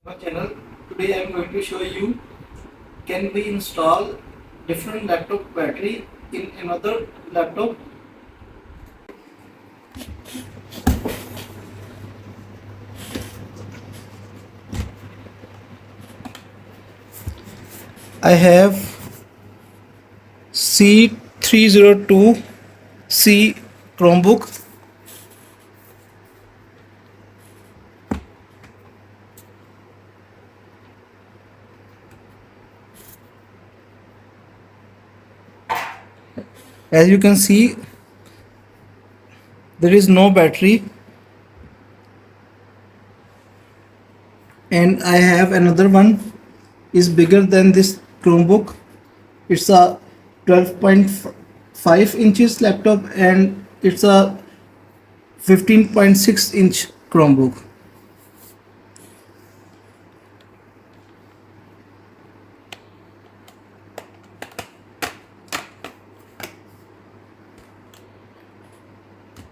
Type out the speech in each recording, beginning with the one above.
My channel. Today I am going to show you can we install different laptop battery in another laptop. I have C302 C Chromebook. As you can see, there is no battery, and I have another one is bigger than this Chromebook. It's a 12.5 inches laptop and it's a 15.6-inch Chromebook.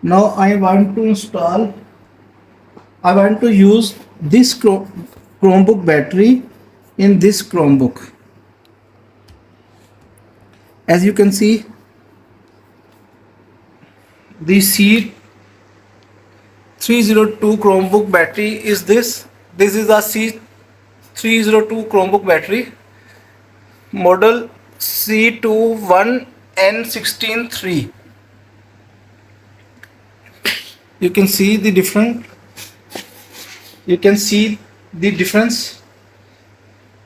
Now I want to use this Chromebook battery in this Chromebook. As you can see, the C302 Chromebook battery is this. This is a C302 Chromebook battery, model C21N163. You can see the difference.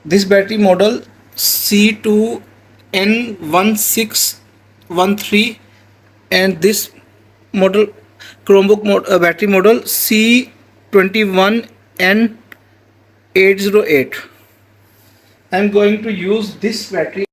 This battery model C2N1613 and this model Chromebook battery model C21N808. I am going to use this battery.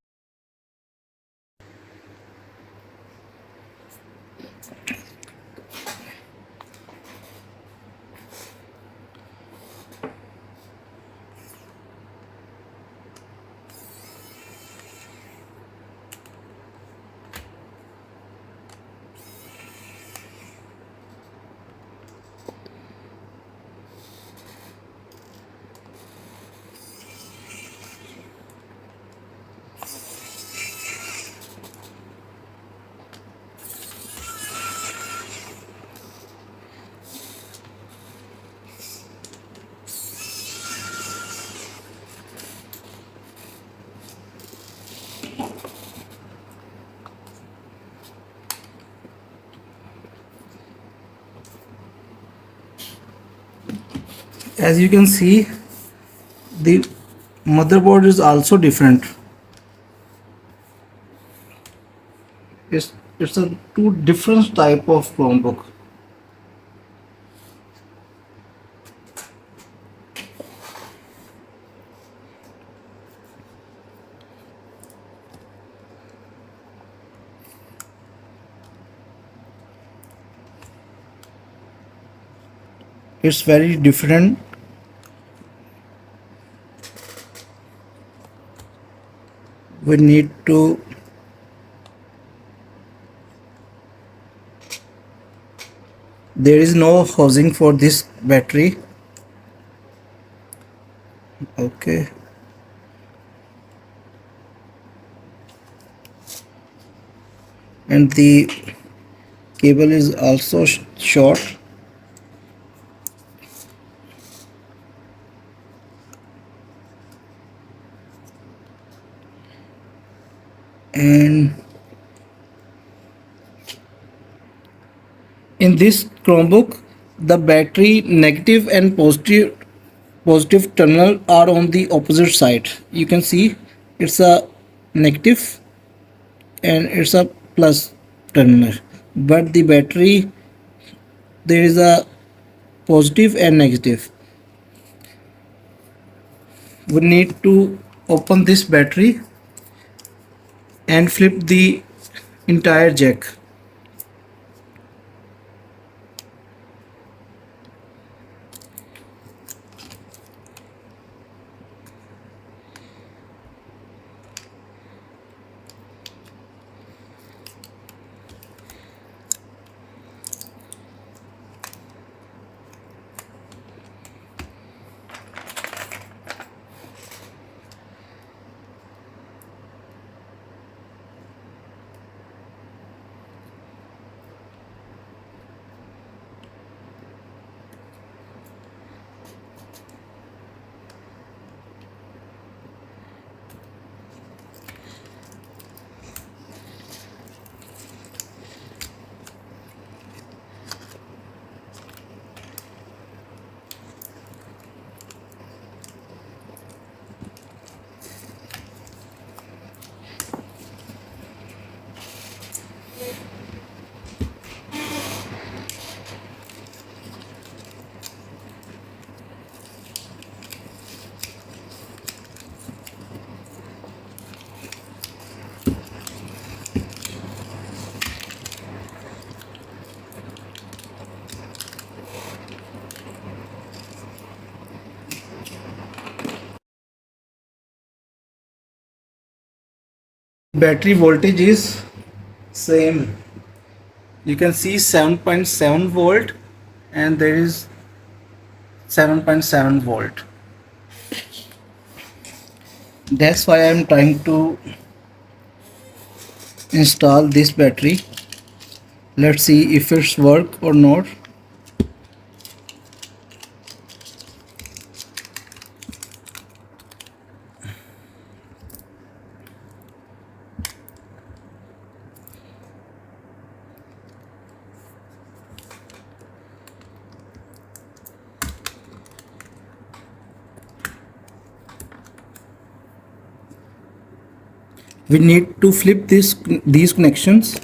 As you can see, the motherboard is also different. It's a two different type of Chromebook. It's very different. We need to there is no housing for this battery. Okay, and the cable is also short. And in this Chromebook, the battery negative and positive terminal are on the opposite side. You can see it's a negative and it's a plus terminal, but the battery there is a positive and negative. We need to open this battery and flip the entire jack. battery voltage is same. You can see 7.7 volt and there is 7.7 volt. That's why I'm trying to install this battery. Let's see if it's work or not. We need to flip these connections.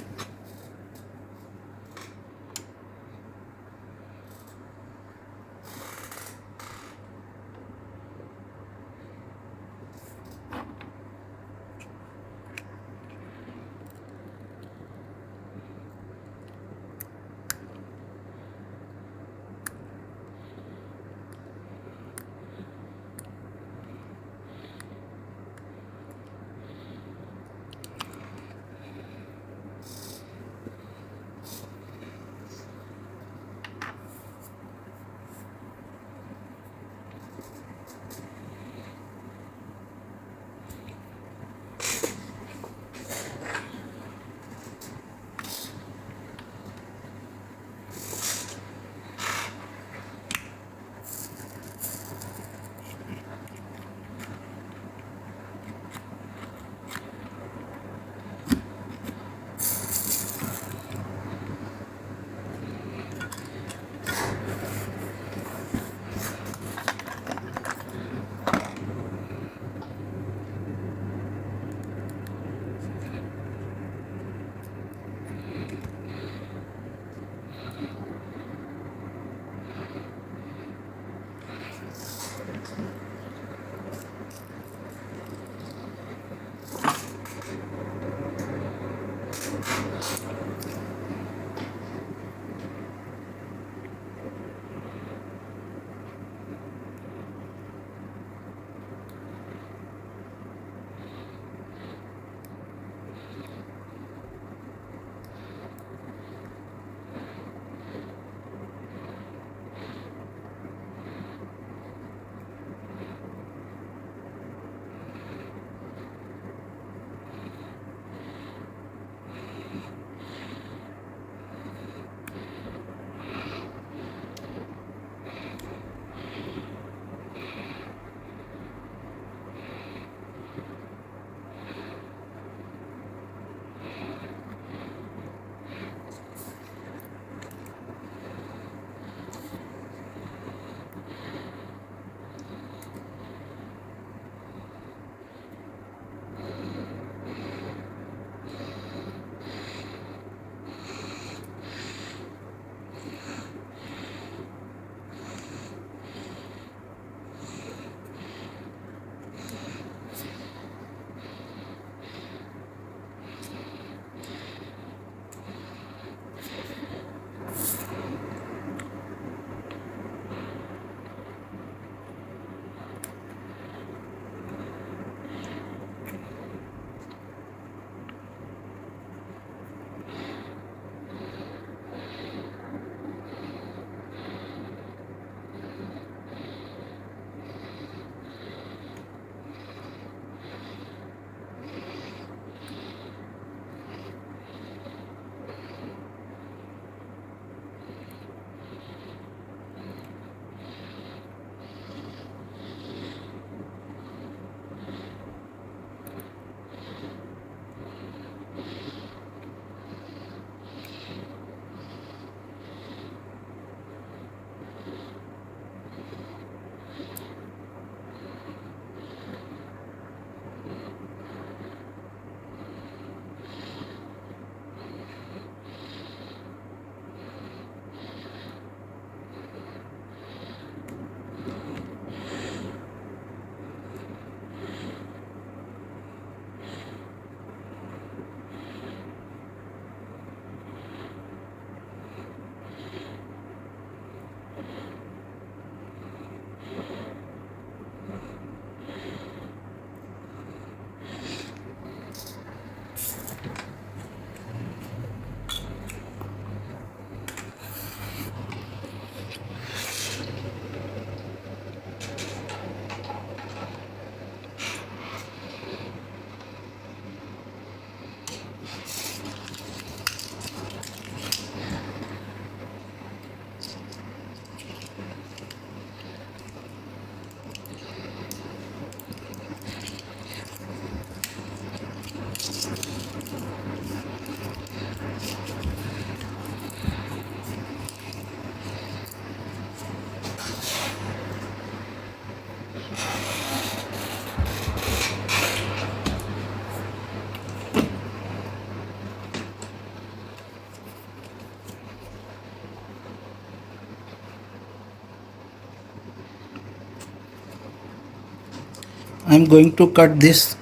I'm going to cut this.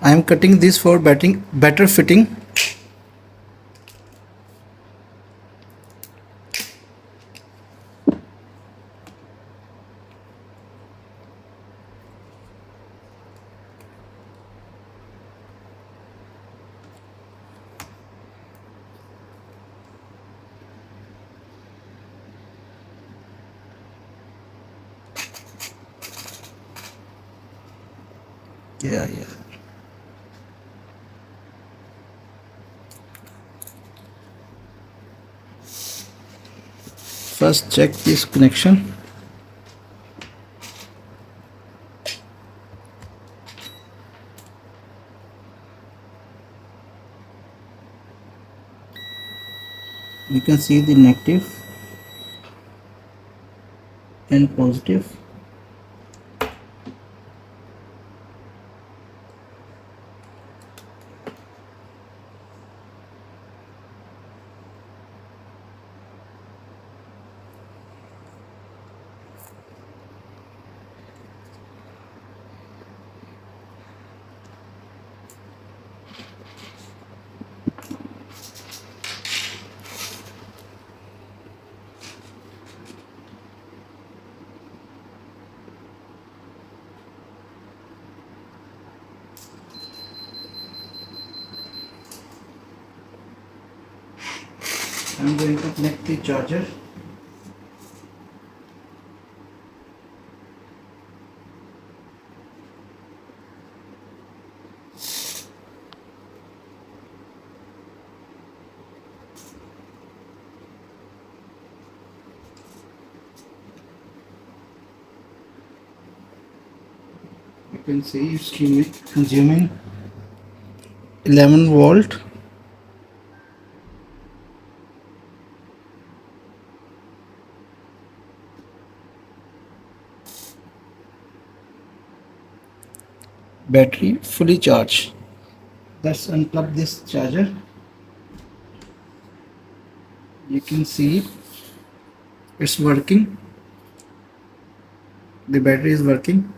I am cutting this for better fitting. Yeah. First check this connection. You can see the negative and positive. I'm going to connect the charger. You can see it's consuming 11 volt. Battery fully charged. Let's unplug this charger. You can see it's working. The battery is working.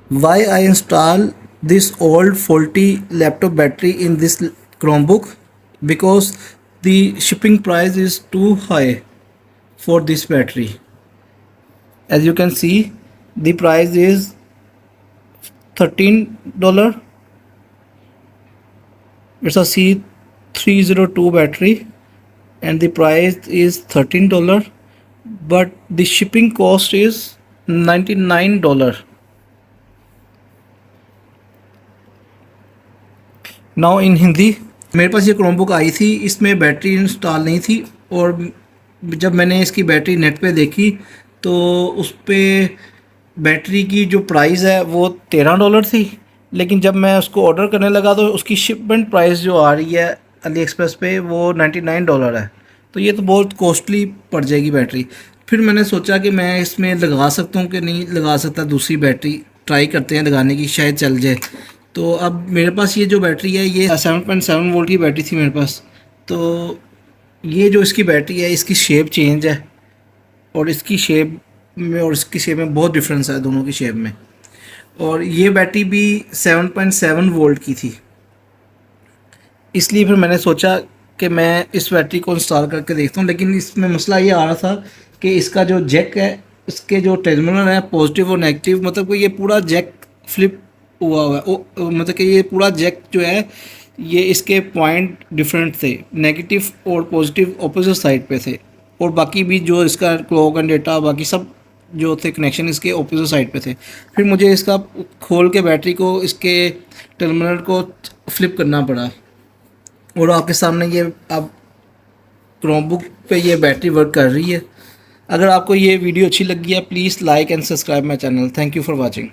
Why I install this old faulty laptop battery in this Chromebook? Because the shipping price is too high for this battery. As you can see, the price is $13. It's a C302 battery and the price is $13, but the shipping cost is $99. Now in Hindi, मेरे पास ये Chromebook आई थी, इसमें battery install नहीं थी और जब मैंने इसकी बैटरी नेट पे देखी तो उस पर बैटरी की जो प्राइस है वो $13 थी, लेकिन जब मैं उसको ऑर्डर करने लगा तो उसकी शिपमेंट प्राइस जो आ रही है अली एक्सप्रेस पे वो $99 है। तो ये तो बहुत कॉस्टली पड़ जाएगी बैटरी। फिर मैंने सोचा कि मैं इसमें लगा सकता हूँ कि नहीं लगा सकता, दूसरी बैटरी ट्राई करते हैं लगाने की, शायद चल जाए। तो अब मेरे पास ये जो बैटरी है ये 7.7 वोल्ट की बैटरी थी मेरे पास। तो ये जो इसकी बैटरी है इसकी शेप चेंज है और इसकी शेप में और इसकी शेप में बहुत डिफरेंस है दोनों की शेप में। और ये बैटरी भी 7.7 वोल्ट की थी, इसलिए फिर मैंने सोचा कि मैं इस बैटरी को इंस्टॉल करके देखता हूँ, लेकिन इसमें मसला ये आ रहा था कि इसका जो जैक है, इसके जो टर्मिनल है पॉजिटिव और नेगेटिव, मतलब कि ये पूरा जैक फ्लिप हुआ है। मतलब कि ये पूरा जैक जो है ये इसके पॉइंट डिफरेंट थे, नेगेटिव और पॉजिटिव ऑपोजिट साइड पे थे, और बाकी भी जो इसका क्लॉक एंड डेटा बाकी सब जो थे कनेक्शन इसके ऑपोजिट साइड पे थे। फिर मुझे इसका खोल के बैटरी को इसके टर्मिनल को फ्लिप करना पड़ा, और आपके सामने ये अब क्रोमबुक पे ये बैटरी वर्क कर रही है। अगर आपको ये वीडियो अच्छी लगी है, please like and subscribe my channel. Thank you for watching.